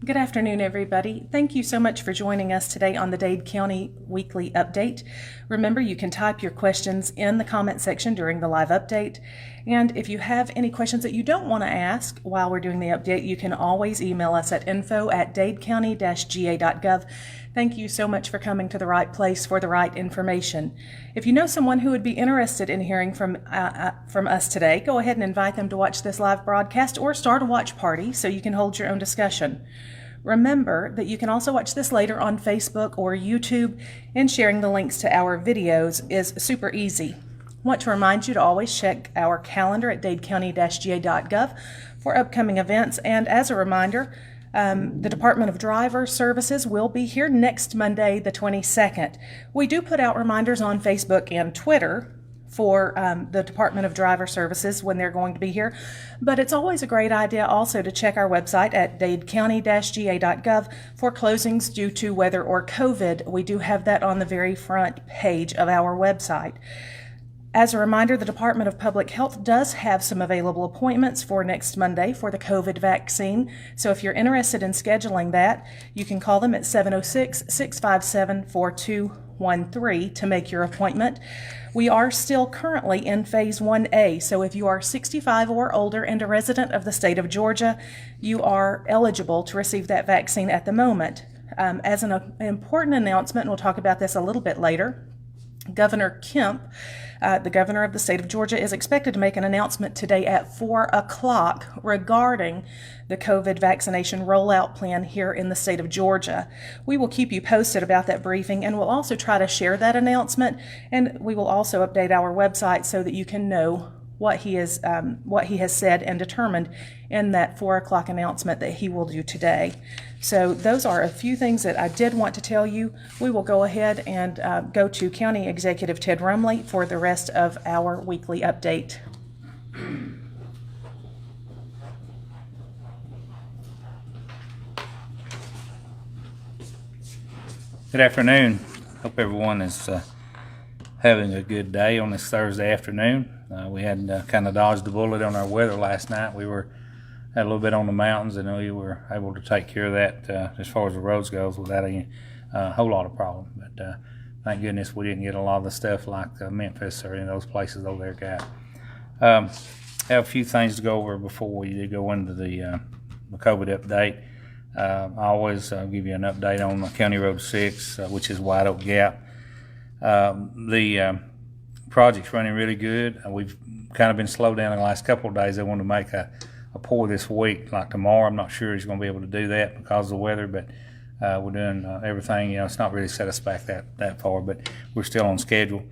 Good afternoon, everybody. Thank you so much for joining us today on the Dade County Weekly Update. Remember, you can type your questions in the comment section during the live update. And if you have any questions that you don't want to ask while we're doing the update, you can always email us at info@dadecounty-ga.gov. Thank you so much for coming to the right place for the right information. If you know someone who would be interested in hearing from us today, go ahead and invite them to watch this live broadcast or start a watch party so you can hold your own discussion. Remember that you can also watch this later on Facebook or YouTube, and sharing the links to our videos is super easy. I want to remind you to always check our calendar at dadecounty-ga.gov for upcoming events, and as a reminder, the Department of Driver Services will be here next Monday, the 22nd. We do put out reminders on Facebook and Twitter for the Department of Driver Services when they're going to be here, but it's always a great idea also to check our website at dadecounty-ga.gov for closings due to weather or COVID. We do have that on the very front page of our website. As a reminder, the Department of Public Health does have some available appointments for next Monday for the COVID vaccine. So if you're interested in scheduling that, you can call them at 706-657-4213 to make your appointment. We are still currently in Phase 1A, so if you are 65 or older and a resident of the state of Georgia, you are eligible to receive that vaccine at the moment. As an important announcement, and we'll talk about this a little bit later, Governor Kemp, the governor of the state of Georgia, is expected to make an announcement today at 4 o'clock regarding the COVID vaccination rollout plan here in the state of Georgia. We will keep you posted about that briefing, and we'll also try to share that announcement, and we will also update our website so that you can know what he has said and determined in that 4 o'clock announcement that he will do today. So those are a few things that I did want to tell you. We will go ahead and go to County Executive Ted Rumley for the rest of our weekly update. Good afternoon. Hope everyone is having a good day on this Thursday afternoon. We had kind of dodged the bullet on our weather last night. We had a little bit on the mountains, and we were able to take care of that as far as the roads goes without a whole lot of problem. But thank goodness we didn't get a lot of the stuff like Memphis or any of those places over there got. Have a few things to go over before we go into the COVID update. I always give you an update on County Road 6, which is Wide Oak Gap. The project's running really good. We've kind of been slowed down in the last couple of days. They want to make a pour this week, like tomorrow. I'm not sure he's going to be able to do that because of the weather, but we're doing everything. It's not really set us back that far, but we're still on schedule.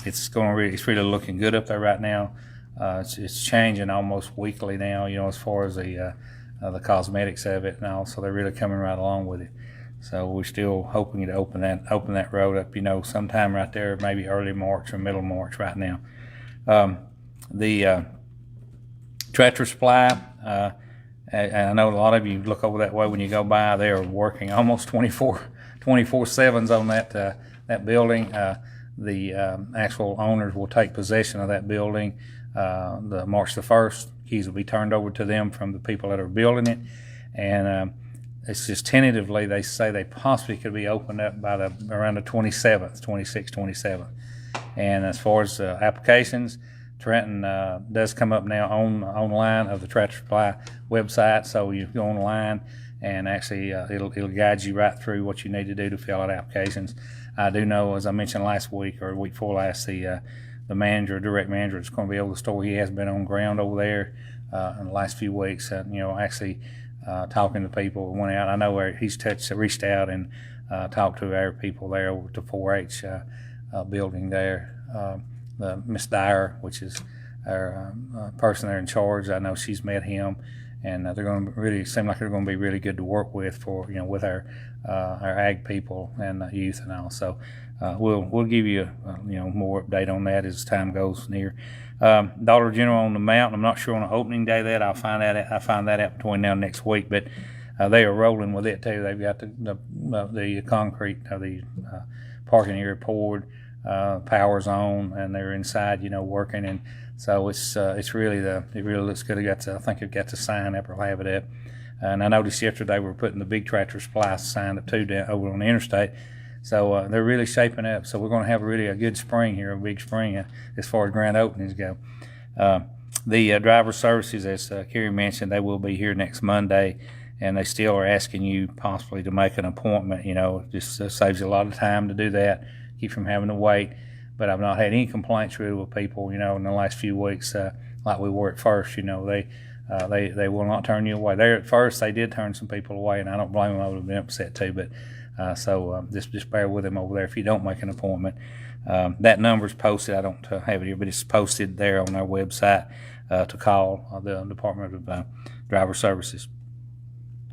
It's really looking good up there right now. It's changing almost weekly now, as far as the cosmetics of it now. So they're really coming right along with it. So we're still hoping to open that road up, sometime right there, maybe early March or middle March right now. The Tractor Supply, and I know a lot of you look over that way when you go by. They are working almost 24/7s on that building. The actual owners will take possession of that building the March the 1st. Keys will be turned over to them from the people that are building it, and it's just tentatively they say they possibly could be opened up by around the 27th, 26th, 27th. And as far as applications, Trenton does come up now online of the Tractor Supply website, so you go online and actually it'll guide you right through what you need to do to fill out applications. I do know, as I mentioned last week or week before last, the direct manager that's going to be able to store. He has been on ground over there in the last few weeks, actually talking to people. Went out. I know where he's reached out and talked to our people there over to 4-H building there. Miss Dyer, which is our person there in charge. I know she's met him, and they're going to really seem like they're going to be really good to work with for with our ag people and youth and all. So we'll give you more update on that as time goes near. Dollar General on the Mountain. I'm not sure on the opening day that I'll find that out between now and next week, but they are rolling with it too. They've got the concrete, the parking area poured. Power's on, and they're inside, working, and so it really looks good. I think they've got the sign up or have it up. And I noticed yesterday we were putting the big Tractor Supply sign up too down over on the interstate. So they're really shaping up. So we're going to have really a good spring here, a big spring as far as grand openings go. The driver services, as Carey mentioned, they will be here next Monday, and they still are asking you possibly to make an appointment. Just saves you a lot of time to do that, keep from having to wait. But I've not had any complaints really with people, in the last few weeks like we were at first. They will not turn you away. There at first they did turn some people away, and I don't blame them. I would have been upset too. But just bear with them over there if you don't make an appointment. That number's posted. I don't have it here, but it's posted there on our website to call the Department of Driver Services.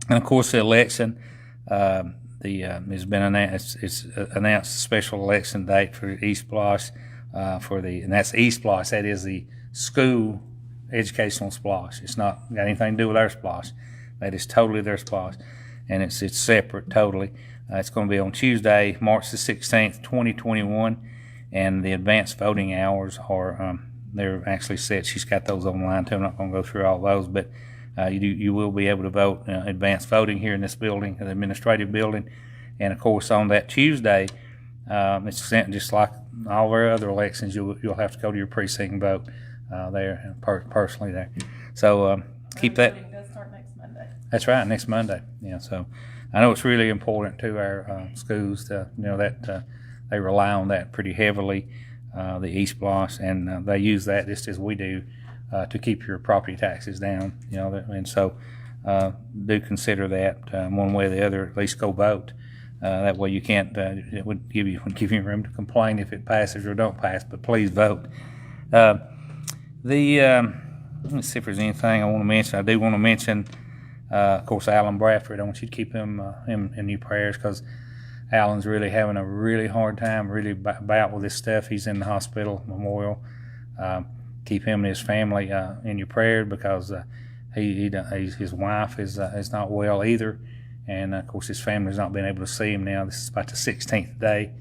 And of course, the election has been announced. It's announced a special election date for East Splosh and that's East Splosh. That is the school educational splosh. It's not got anything to do with our splosh. That is totally their splosh, and it's separate totally. It's going to be on Tuesday, March the 16th, 2021, and the advanced voting hours are they're actually set. She's got those online too. I'm not going to go through all those, but you will be able to vote advanced voting here in this building, the administrative building, and of course on that Tuesday, it's sent just like all our other elections. You'll have to go to your precinct and vote there personally there. So keep that. Voting does start next Monday. That's right, next Monday. Yeah, so I know it's really important to our schools to that they rely on that pretty heavily, the East Splosh, and they use that just as we do to keep your property taxes down. And so do consider that one way or the other. At least go vote. That way you can't. It would give you room to complain if it passes or don't pass. But please vote. Let's see if there's anything I want to mention. I do want to mention, of course, Alan Bradford. I want you to keep him in your prayers, because Alan's really having a really hard time, really bout with this stuff. He's in the hospital, Memorial. Keep him and his family in your prayers, because his wife is not well either, and of course his family's not been able to see him now. This is about the 16th day,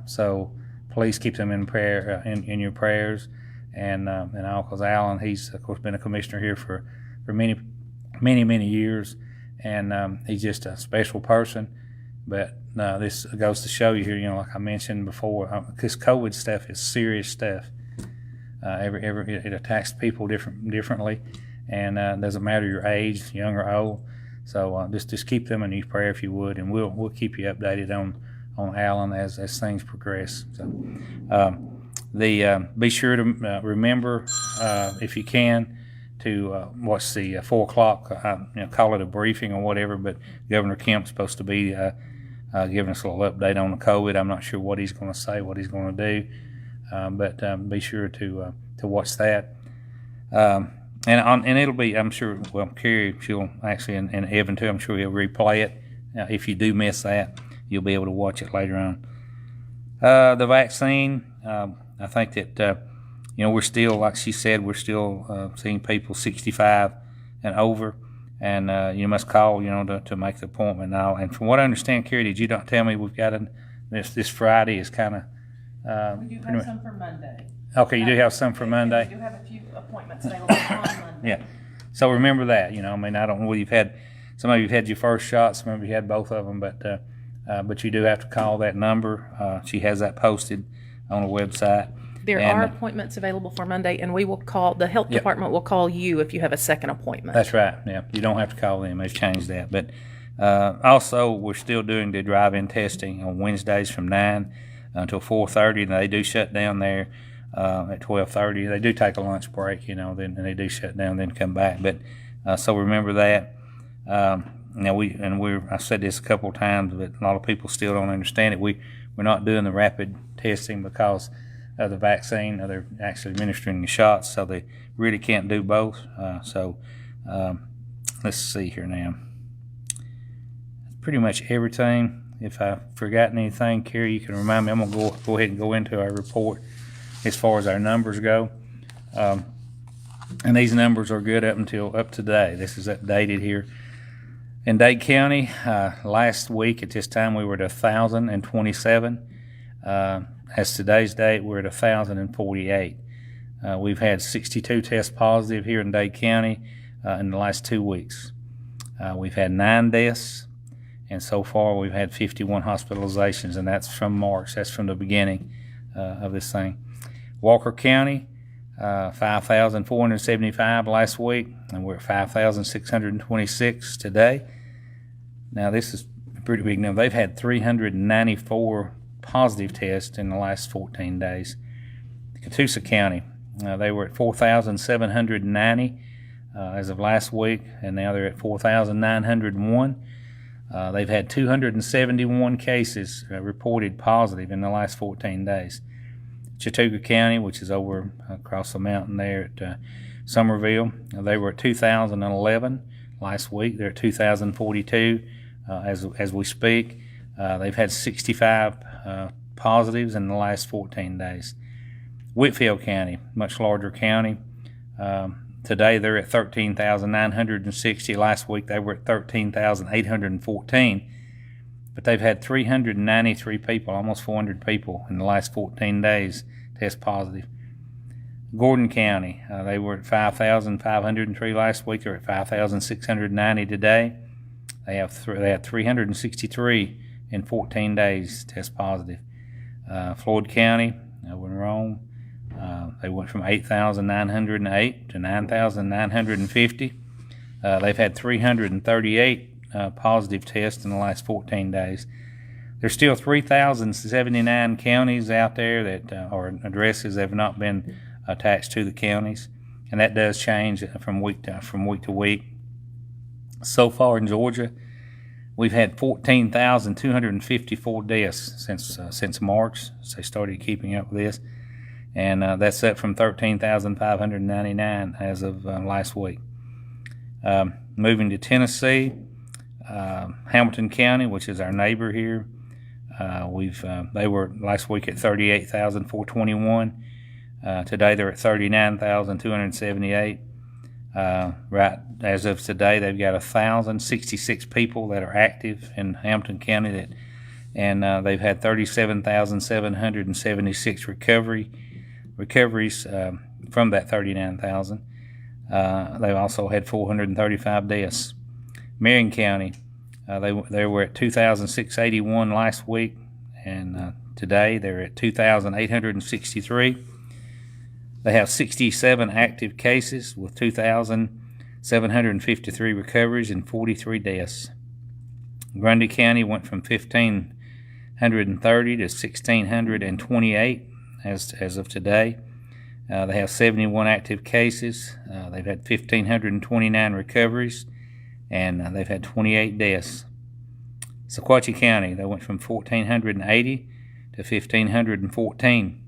so please keep them in prayer in your prayers. And all, because Alan, he's of course been a commissioner here for many years, and he's just a special person. But this goes to show you here, like I mentioned before, this COVID stuff is serious stuff. It attacks people differently, and doesn't matter your age, young or old. So just keep them in your prayer if you would, and we'll keep you updated on Alan as things progress. So. Be sure to remember, if you can, to watch the 4 o'clock, call it a briefing or whatever, but Governor Kemp's supposed to be giving us a little update on the COVID. I'm not sure what he's going to say, what he's going to do, but be sure to watch that. And it'll be, I'm sure, well, Carey, she'll actually, and Evan too, I'm sure he'll replay it. If you do miss that, you'll be able to watch it later on. The vaccine, I think that, we're still, like she said, we're still seeing people 65 and over, and you must call, to make the appointment now. And from what I understand, Carey, did you not tell me we've got this Friday is kind of... we do have some for Monday. Okay, you do have some for Monday? We do have a few appointments available on Monday. Yeah. So remember that, I don't know whether some of you have had your first shot, some of you had both of them, but you do have to call that number. She has that posted on the website. There are appointments available for Monday, and we will call, the health department will call you if you have a second appointment. That's right, yeah. You don't have to call them. They've changed that. But also, we're still doing the drive-in testing on Wednesdays from 9 until 4:30, and they do shut down there at 12:30. They do take a lunch break, then they do shut down, then come back. But so remember that. Now I've said this a couple of times, but a lot of people still don't understand it. We're not doing the rapid testing because of the vaccine. They're actually administering the shots, so they really can't do both. So let's see here now. Pretty much everything. If I've forgotten anything, Carey, you can remind me. I'm going to go ahead and go into our report as far as our numbers go. And these numbers are good up to today. This is updated here. In Dade County, last week at this time we were at 1,027. As today's date, we're at 1,048. We've had 62 tests positive here in Dade County in the last 2 weeks. We've had 9 deaths, and so far we've had 51 hospitalizations, and that's from March. That's from the beginning of this thing. Walker County, 5,475 last week, and we're at 5,626 today. Now, this is a pretty big number. They've had 394 positive tests in the last 14 days. Catoosa County, they were at 4,790 as of last week, and now they're at 4,901. They've had 271 cases reported positive in the last 14 days. Chattooga County, which is over across the mountain there at Somerville, they were at 2,011 last week. They're at 2,042 as we speak. They've had 65 positives in the last 14 days. Whitfield County, much larger county. Today they're at 13,960. Last week they were at 13,814. But they've had 393 people, almost 400 people in the last 14 days test positive. Gordon County, they were at 5,503 last week. They're at 5,690 today. They had 363 in 14 days test positive. Floyd County, over in Rome, they went from 8,908 to 9,950. They've had 338 positive tests in the last 14 days. There's still 3,079 counties out there that or addresses that have not been attached to the counties, and that does change from week to week. So far in Georgia, we've had 14,254 deaths since March, since they started keeping up with this, and that's up from 13,599 as of last week. Moving to Tennessee, Hamilton County, which is our neighbor here, they were last week at 38,421. Today they're at 39,278. Right as of today, they've got 1,066 people that are active in Hamilton County, and they've had 37,776 recoveries from that 39,000. They've also had 435 deaths. Marion County, they were at 2,681 last week, and today they're at 2,863. They have 67 active cases with 2,753 recoveries and 43 deaths. Grundy County went from 1,530 to 1,628 as of today. They have 71 active cases. They've had 1,529 recoveries, and they've had 28 deaths. Sequatchie County, they went from 1,480 to 1,514.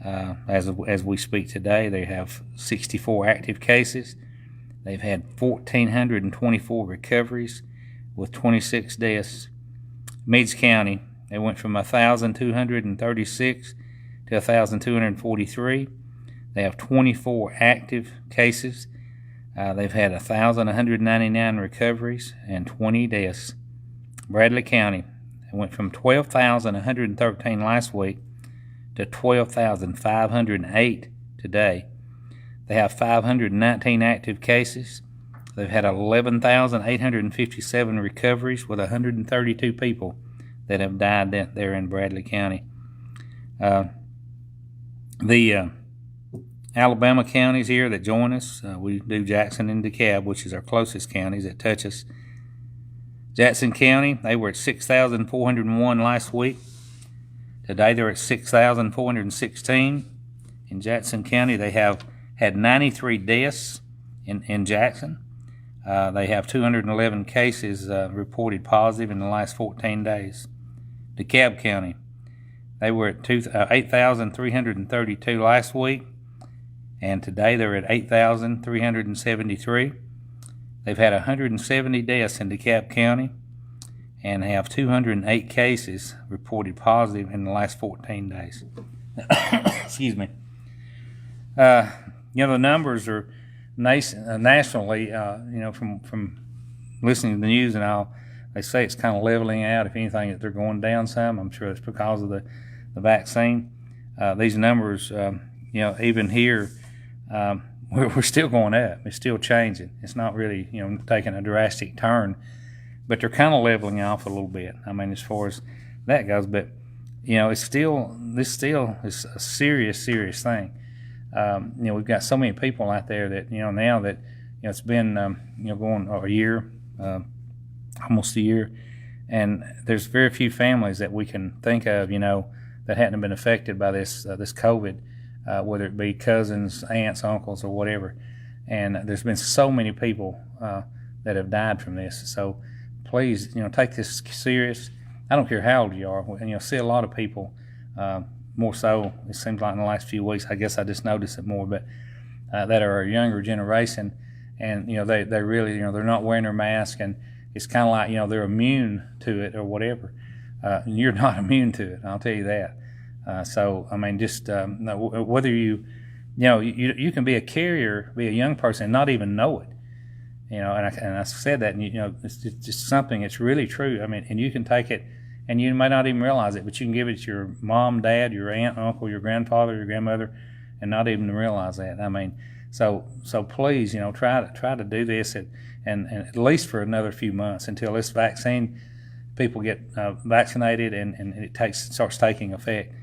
As we speak today, they have 64 active cases. They've had 1,424 recoveries with 26 deaths. Meads County, they went from 1,236 to 1,243. They have 24 active cases. They've had 1,199 recoveries and 20 deaths. Bradley County, they went from 12,113 last week to 12,508 today. They have 519 active cases. They've had 11,857 recoveries with 132 people that have died there in Bradley County. The Alabama counties here that join us, we do Jackson and DeKalb, which is our closest counties that touch us. Jackson County, they were at 6,401 last week. Today they're at 6,416. In Jackson County, they have had 93 deaths in Jackson. They have 211 cases reported positive in the last 14 days. DeKalb County, they were at 8,332 last week, and today they're at 8,373. They've had 170 deaths in DeKalb County and have 208 cases reported positive in the last 14 days. Excuse me. The numbers are nationally, from listening to the news and all, they say it's kind of leveling out. If anything, that they're going down some. I'm sure it's because of the vaccine. These numbers, even here, we're still going up. It's still changing. It's not really, taking a drastic turn, but they're kind of leveling off a little bit. I mean, as far as that goes, but this still is a serious thing. We've got so many people out there that now that it's been going a year, almost a year, and there's very few families that we can think of that hadn't been affected by this COVID. Whether it be cousins, aunts, uncles, or whatever. And there's been so many people that have died from this. So please, take this serious. I don't care how old you are. And see a lot of people, more so, it seems like in the last few weeks, I guess I just noticed it more, but that are a younger generation. And, they really, they're not wearing their mask. And it's kind of like, they're immune to it or whatever. You're not immune to it, I'll tell you that. So I mean, just whether you can be a carrier, be a young person, and not even know it, and I said that, and it's just something. It's really true. I mean, and you can take it, and you might not even realize it, but you can give it to your mom, dad, your aunt, uncle, your grandfather, your grandmother, and not even realize that. I mean, so please, try to do this, and at least for another few months until this vaccine, people get vaccinated, and it starts taking effect.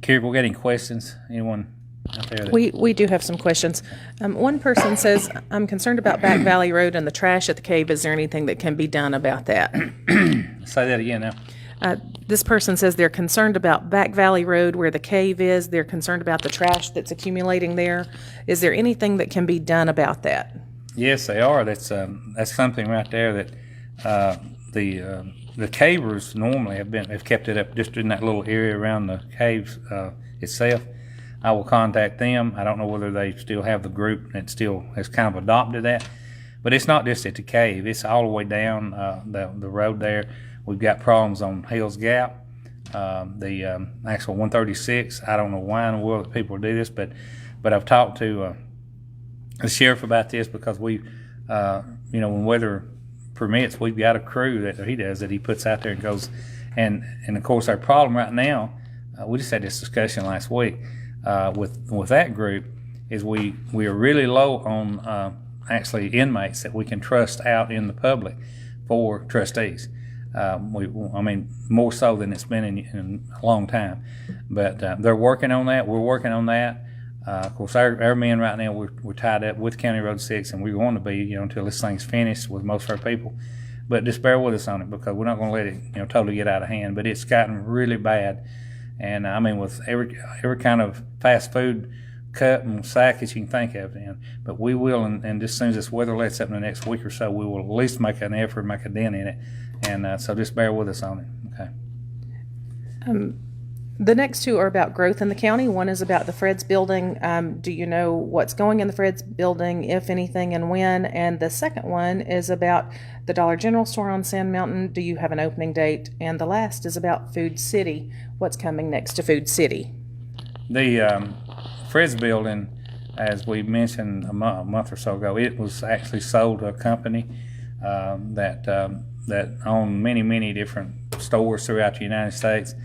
Carey, we're getting questions. Anyone out there? We do have some questions. One person says, I'm concerned about Back Valley Road and the trash at the cave. Is there anything that can be done about that? Say that again now. This person says they're concerned about Back Valley Road where the cave is. They're concerned about the trash that's accumulating there. Is there anything that can be done about that? Yes, they are. That's something right there that the cavers normally have kept it up just in that little area around the cave itself. I will contact them. I don't know whether they still have the group that still has kind of adopted that, but it's not just at the cave. It's all the way down the road there. We've got problems on Hell's Gap, the actual 136. I don't know why in the world that people do this, but I've talked to the sheriff about this because we, when weather permits, we've got a crew that he puts out there and goes, and of course our problem right now, we just had this discussion last week with that group, is we are really low on actually inmates that we can trust out in the public for trustees. I mean, more so than it's been in a long time, but they're working on that. We're working on that. Of course, our men right now, we're tied up with County Road 6, and we're going to be, until this thing's finished with most of our people. But just bear with us on it because we're not going to let it, totally get out of hand. But it's gotten really bad, and I mean, with every kind of fast food cup and sack that you can think of. But we will, and just as soon as this weather lets up in the next week or so, we will at least make an effort, make a dent in it. And so just bear with us on it. Okay. The next two are about growth in the county. One is about the Fred's building. Do you know what's going in the Fred's building, if anything, and when? And the second one is about the Dollar General store on Sand Mountain. Do you have an opening date? And the last is about Food City. What's coming next to Food City? The Fred's building, as we mentioned a month or so ago, it was actually sold to a company that owned many different stores throughout the United States.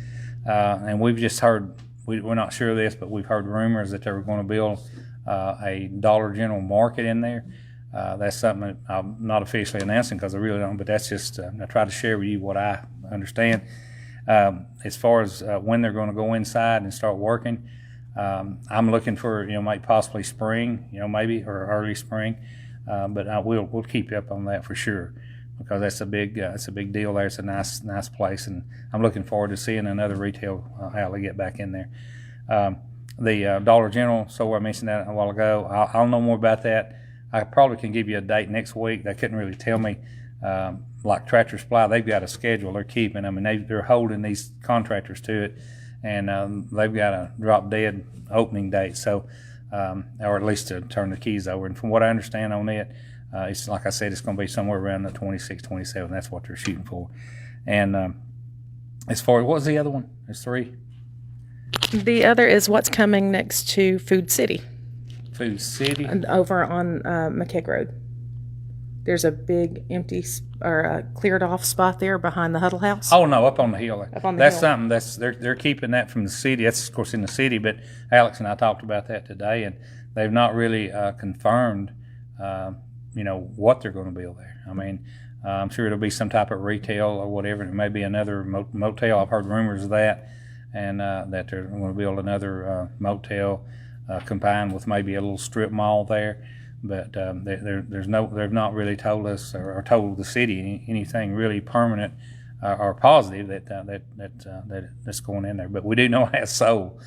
And we've just heard, we're not sure of this, but we've heard rumors that they were going to build a Dollar General market in there. That's something that I'm not officially announcing because I really don't, but that's just, I try to share with you what I understand. As far as when they're going to go inside and start working, I'm looking for, maybe possibly spring, maybe, or early spring. But we'll keep you up on that for sure, because that's a big deal there. It's a nice place, and I'm looking forward to seeing another retail outlet get back in there. The Dollar General, so I mentioned that a while ago. I'll know more about that. I probably can give you a date next week. They couldn't really tell me. Like Tractor Supply, they've got a schedule they're keeping. I mean, they're holding these contractors to it, and they've got a drop dead opening date. So, or at least to turn the keys over. And from what I understand on it, it's like I said, it's going to be somewhere around the 26, 27. That's what they're shooting for. And as far as, what was the other one? There's three. The other is what's coming next to Food City. Food City? And over on McKeag Road. There's a big empty or cleared off spot there behind the Huddle House. Oh no, up on the hill. Up on the that's hill. Something they're keeping that from the city. That's of course in the city, but Alex and I talked about that today, and they've not really confirmed, what they're going to build there. I mean, I'm sure it'll be some type of retail or whatever. It may be another motel. I've heard rumors of that, and that they're going to build another motel combined with maybe a little strip mall there. But they've not really told us or told the city anything really permanent or positive that's going in there. But we do know it has sold,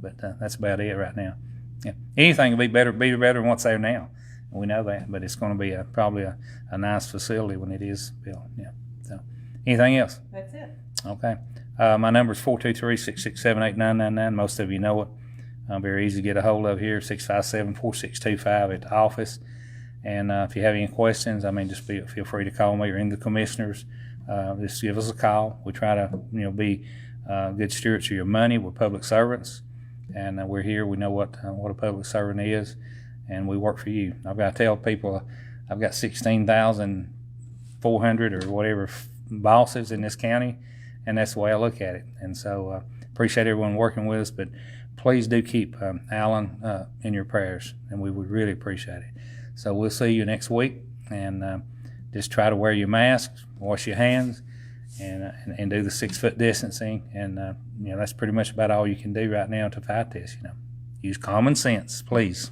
But that's about it right now. Yeah, anything will be better than what's there now. We know that, but it's going to be probably a nice facility when it is built. Yeah. So, anything else? That's it. Okay. My number is 423-667-8999. Most of you know it. Very easy to get a hold of here, 657-4625 at the office. And if you have any questions, just feel free to call me or any of the commissioners. Just give us a call. We try to, be good stewards of your money. We're public servants, and we're here. We know what a public servant is, and we work for you. I've got to tell people I've got 16,400 or whatever bosses in this county, and that's the way I look at it. And so appreciate everyone working with us, but please do keep Alan in your prayers, and we would really appreciate it. So we'll see you next week, and just try to wear your mask, wash your hands, and do the 6 foot distancing. And that's pretty much about all you can do right now to fight this. Use common sense, please.